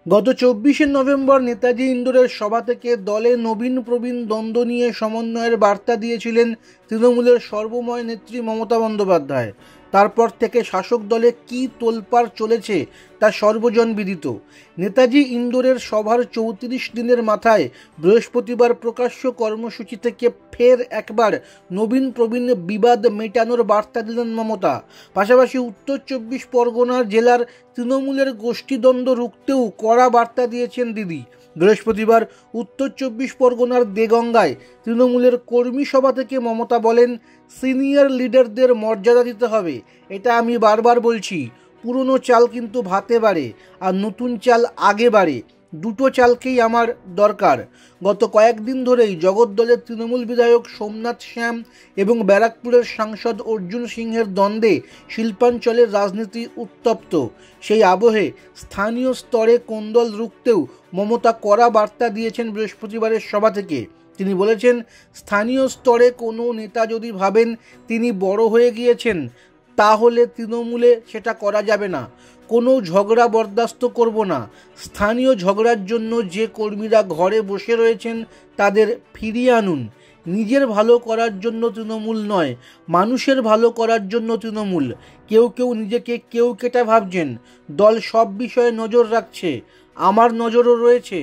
গত 24শে নভেম্বর নেতাজি ইন্ডোরের সভা থেকে দলে নবীন প্রবীণ দ্বন্দ্ব নিয়ে সমন্বয়ের বার্তা দিয়েছিলেন তৃণমূলের সর্বময় নেত্রী মমতা বন্দ্যোপাধ্যায়। তারপর থেকে শাসক দলে কী তোলপাড় চলেছে তা সর্বজনবিদিত। নেতাজি ইন্ডোরের সভার 34 দিনের মাথায় বৃহস্পতিবার প্রকাশ্য কর্মসূচি থেকে ফের একবার নবীন প্রবীণ বিবাদ মেটানোর বার্তা দিলেন মমতা। পাশাপাশি উত্তর 24 পরগনার জেলার তৃণমূলের গোষ্ঠীদ্বন্দ্ব রুখতেও কড়া বার্তা দিয়েছেন দিদি। বৃহস্পতিবার উত্তর 24 পরগনার দেগঙ্গায় তৃণমূলের কর্মী সভা থেকে মমতা বলেন, সিনিয়র লিডারদের মর্যাদা দিতে হবে। এটা আমি বারবার বলছি, পুরনো চাল কিন্তু ভাতে বাড়ে আর নতুন চাল আগে বাড়ে, দুটো চালকেই আমার দরকার। গত কয়েকদিন ধরেই জগদ্দলের তৃণমূল বিধায়ক সোমনাথ শ্যাম এবং ব্যারাকপুরের সাংসদ অর্জুন সিংহের দ্বন্দ্বে শিল্পাঞ্চলের রাজনীতি উত্তপ্ত। সেই আবহে স্থানীয় স্তরে কোন্দল রুখতেও মমতা কড়া বার্তা দিয়েছেন বৃহস্পতিবারের সভা থেকে। তিনি বলেছেন, স্থানীয় স্তরে কোনো নেতা যদি ভাবেন তিনি বড় হয়ে গিয়েছেন, তাহলে তৃণমূলে সেটা করা যাবে না। কোনো ঝগড়া বরদাস্ত করব না। স্থানীয় ঝগড়ার জন্য যে কর্মীরা ঘরে বসে রয়েছেন তাদের ফিরিয়ে আনুন। নিজের ভালো করার জন্য তৃণমূল নয়, মানুষের ভালো করার জন্য তৃণমূল। কেউ কেউ নিজেকে কেউ কেটা ভাবছেন। দল সব বিষয়ে নজর রাখছে, আমার নজরও রয়েছে।